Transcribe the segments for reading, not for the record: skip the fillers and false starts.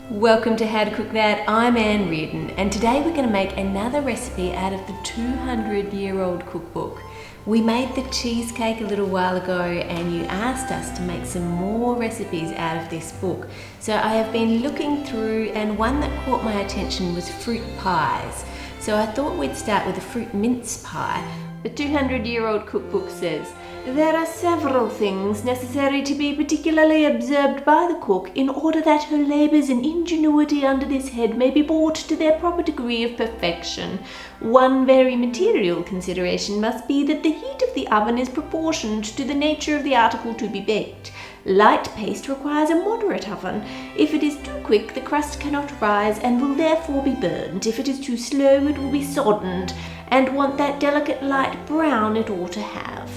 Welcome to How to Cook That. I'm Ann Reardon, and today we're going to make another recipe out of the 200-year-old cookbook. We made the cheesecake a little while ago and you asked us to make some more recipes out of this book. So I have been looking through, and one that caught my attention was fruit pies. So I thought we'd start with a fruit mince pie. The 200-year-old cookbook says, "There are several things necessary to be particularly observed by the cook in order that her labours and ingenuity under this head may be brought to their proper degree of perfection. One very material consideration must be that the heat of the oven is proportioned to the nature of the article to be baked. Light paste requires a moderate oven. If it is too quick, the crust cannot rise and will therefore be burnt. If it is too slow, it will be soddened and want that delicate light brown it ought to have."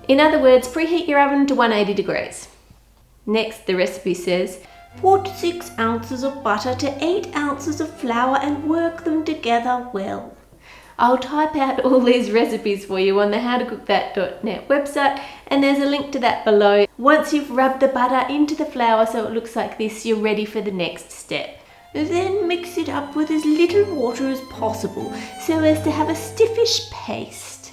In other words, preheat your oven to 180 degrees. Next, the recipe says, "Put 6 ounces of butter to 8 ounces of flour and work them together well." I'll type out all these recipes for you on the howtocookthat.net website, and there's a link to that below. Once you've rubbed the butter into the flour so it looks like this, you're ready for the next step. Then mix it up with as little water as possible so as to have a stiffish paste.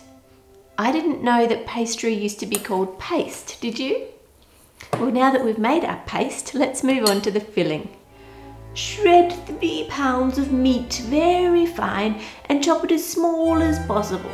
I didn't know that pastry used to be called paste, did you? Well, now that we've made our paste, let's move on to the filling. Shred 3 pounds of meat very fine and chop it as small as possible.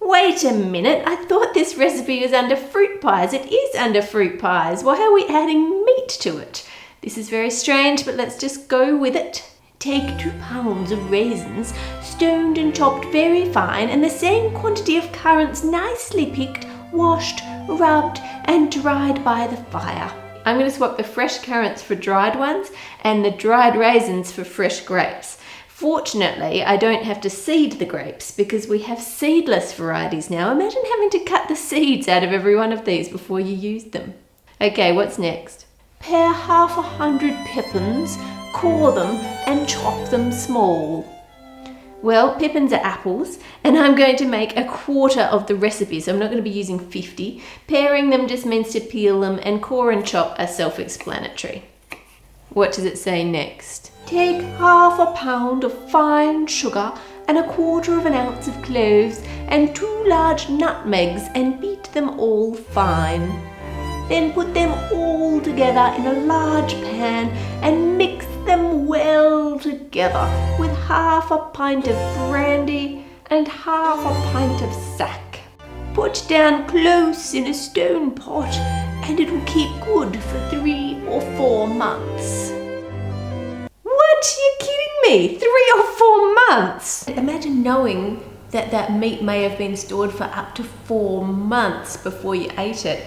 Wait a minute, I thought this recipe was under fruit pies. It is under fruit pies. Why are we adding meat to it? This is very strange, but let's just go with it. Take 2 pounds of raisins, stoned and chopped very fine, and the same quantity of currants nicely picked, washed, rubbed, and dried by the fire. I'm going to swap the fresh currants for dried ones and the dried raisins for fresh grapes. Fortunately, I don't have to seed the grapes because we have seedless varieties now. Imagine having to cut the seeds out of every one of these before you use them. Okay, what's next? Pare 1/2 pippins, core them and chop them small. Well, pippins are apples, and I'm going to make 1/4 of the recipe, so I'm not going to be using 50. Paring them just means to peel them, and core and chop are self-explanatory. What does it say next? Take 1/2 pound of fine sugar and 1/4 ounce of cloves and 2 large nutmegs and beat them all fine. Then put them all together in a large pan and mix them well together with 1/2 pint of brandy and 1/2 pint of sack. Put down close in a stone pot and it will keep good for 3 or 4 months. What? You're kidding me? 3 or 4 months? Imagine knowing that meat may have been stored for up to 4 months before you ate it.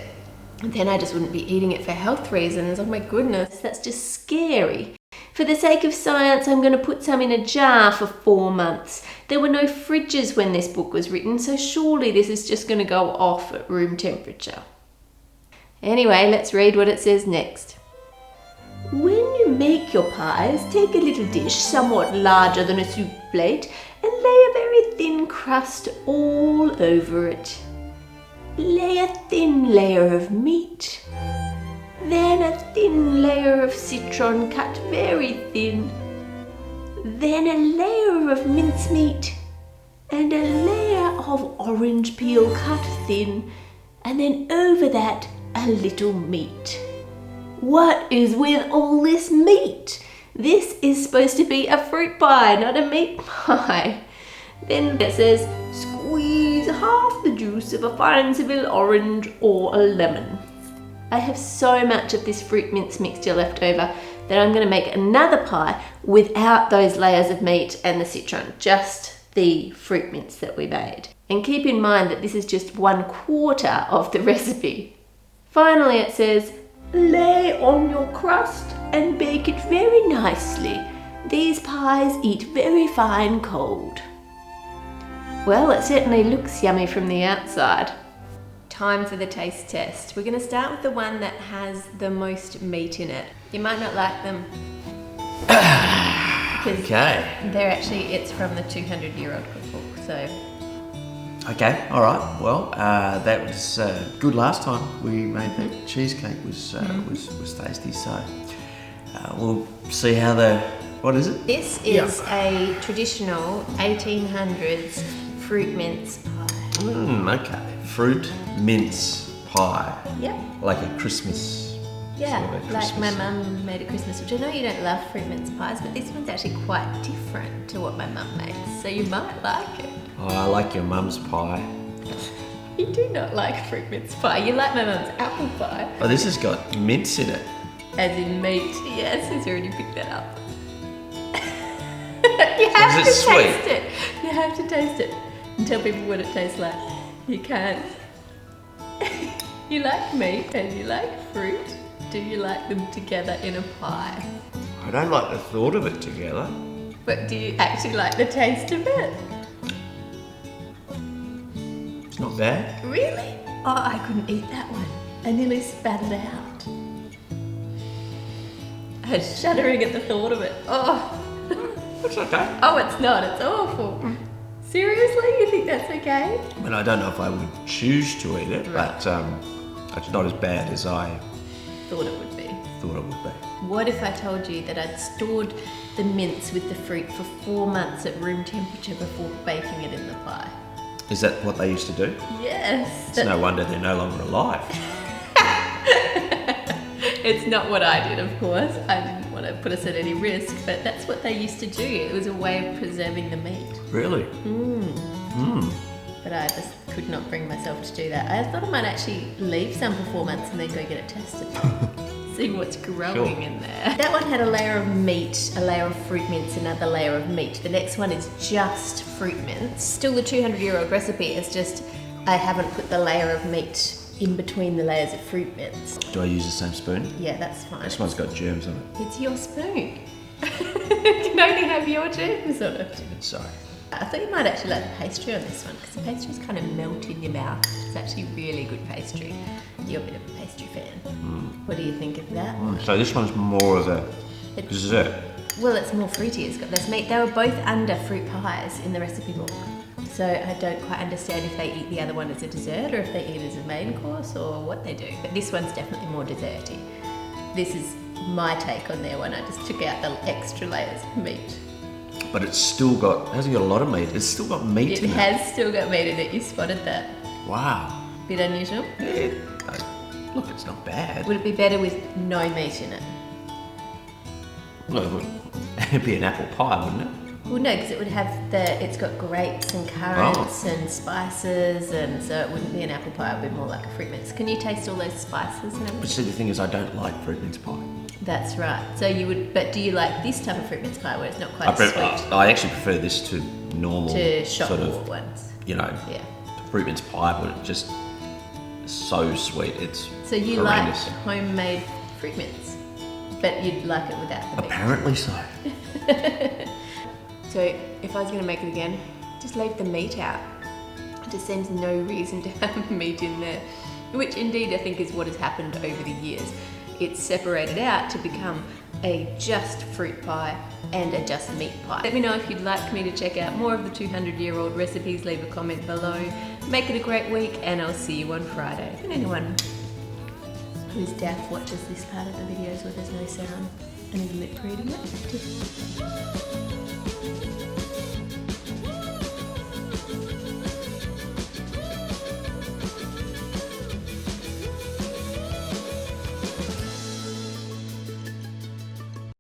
Then I just wouldn't be eating it for health reasons. Oh my goodness, that's just scary. For the sake of science, I'm going to put some in a jar for 4 months. There were no fridges when this book was written, so surely this is just going to go off at room temperature. Anyway, let's read what it says next. When you make your pies, take a little dish somewhat larger than a soup plate and lay a very thin crust all over it. Lay a thin layer of meat, then a thin layer of citron cut very thin, then a layer of mincemeat, and a layer of orange peel cut thin, and then over that a little meat. What is with all this meat? This is supposed to be a fruit pie, not a meat pie. Then it says, squeeze half the juice of a fine Seville orange or a lemon. I have so much of this fruit mince mixture left over that I'm going to make another pie without those layers of meat and the citron, just the fruit mince that we made. And keep in mind that this is just 1/4 of the recipe. Finally it says, lay on your crust and bake it very nicely. These pies eat very fine cold. Well, it certainly looks yummy from the outside. Time for the taste test. We're going to start with the one that has the most meat in it. You might not like them. Okay. It's from the 200-year-old cookbook, so. Okay, all right. Well, that was good last time we made that cheesecake. Was tasty. So We'll see how what is it? This is a traditional 1800s fruit mince pie. Okay. Fruit mince pie. Yep. Like a Christmas. Yeah, sort of a like Christmas my thing. mum made at Christmas, which I know you don't love fruit mince pies, but this one's actually quite different to what my mum makes, so you might like it. Oh, I like your mum's pie. You do not like fruit mince pie. You like my mum's apple pie. Oh, this has got mince in it. As in meat. Yes, he's already picked that up. You have Is to it sweet? taste it. You have to taste it and tell people what it tastes like. You can't. You like meat and you like fruit. Do you like them together in a pie? I don't like the thought of it together. But do you actually like the taste of it? It's not bad. Really? Oh, I couldn't eat that one. I nearly spat it out. I was shuddering at the thought of it. Oh. It's okay. Oh, it's not. It's awful. Seriously? You think that's okay? I mean, I don't know if I would choose to eat it, but it's not as bad as I Thought it would be. thought it would be. What if I told you that I'd stored the mince with the fruit for 4 months at room temperature before baking it in the pie? Is that what they used to do? Yes. It's no wonder they're no longer alive. It's not what I did, of course. I didn't want to put us at any risk, but that's what they used to do. It was a way of preserving the meat. Really? But I just could not bring myself to do that. I thought I might actually leave some for 4 months and then go get it tested. See what's growing in there. That one had a layer of meat, a layer of fruit mince, another layer of meat. The next one is just fruit mince. Still the 200-year-old recipe, it's just I haven't put the layer of meat in between the layers of fruit mince. Do I use the same spoon? Yeah, that's fine. This one's got germs on it. It's your spoon. You can only have your germs on it. Sorry. I thought you might actually like the pastry on this one because the pastries kind of melt in your mouth. It's actually really good pastry. You're a bit of a pastry fan. What do you think of that one? So this one's more of a dessert. Well, it's more fruity. It's got less meat. They were both under fruit pies in the recipe book. So I don't quite understand if they eat the other one as a dessert or if they eat it as a main course or what they do. But this one's definitely more desserty. This is my take on their one. I just took out the extra layers of meat. But it's still got, it hasn't got a lot of meat. It's still got meat It in it. has still got meat in it. You spotted that. Wow. Bit unusual. Look, it's not bad. Would it be better with no meat in it? Well, it'd be an apple pie, wouldn't it? Well, no, because it would have it's got grapes and currants and spices, and so it wouldn't be an apple pie. It would be more like a fruit mince. Can you taste all those spices and But everything? see, the thing is, I don't like fruit mince pie. That's right. So you would, but do you like this type of fruit mince pie where it's not quite as sweet? I actually prefer this to normal To shop sort bought of, ones. you know, Yeah. fruit mince pie, but it's just so sweet. It's So you horrendous. like homemade fruit mince, but you'd like it without the meat. Apparently so. So if I was going to make it again, just leave the meat out. It just seems no reason to have meat in there, which indeed I think is what has happened over the years. It's separated out to become a just fruit pie and a just meat pie. Let me know if you'd like me to check out more of the 200-year-old recipes. Leave a comment below. Make it a great week, and I'll see you on Friday. And anyone who's deaf watches this part of the videos where there's no sound and is lip reading it, just